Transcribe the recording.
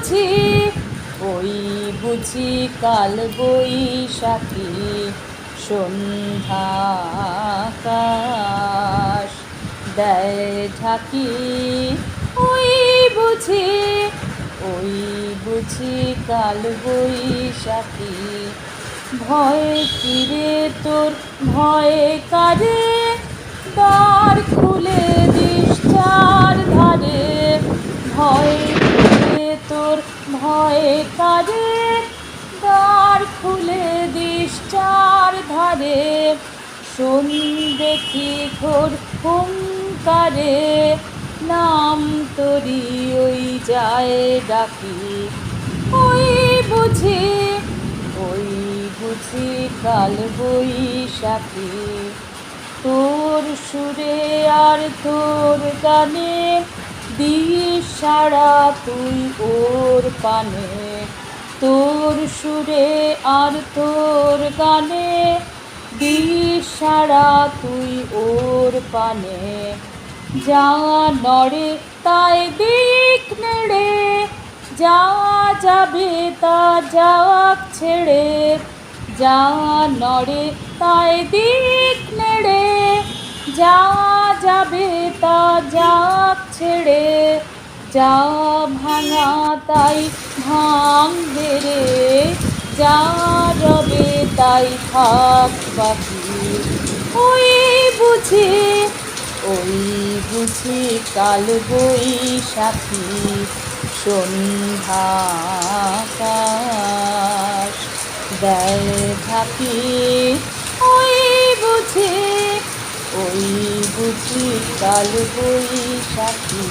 বুঝি ওই বুঝি কাল বৈশাখী সন্ধ্যা আকাশ দেয় ঢাকি ওই বুঝি কাল বৈশাখী ভয় কিরে তোর ভয় কারে দ্বার খুলে দিস চার ধারে ভয় কিরে তোর ভয় কারে দ্বার খুলে দিস চার ধারে শোন দেখি ঘোর হুঙ্কারে নাম তোরি ওই যায় ডাকি ওই বুঝি কাল বৈশাখী তোর সুরে আর তোর গানে দিস সাড়া তুই ওর পানে তোর সুরে আর তোর গানে দিস সাড়া তুই ওর পানে যা নড়ে তাই দিক নেড়ে যা যাবে তা যাক ছেড়ে যা নড়ে তাই দিক নেড়ে যা যাবে তা যাক ছেড়ে যা ভাঙা তাই ভাঙবে রে যা রবে তাই থাক বাকি ওই বুঝি কাল বৈশাখী সন্ধ্যা আকাশ দেয় ঢাকি ওই বুঝি কাল বৈশাখী।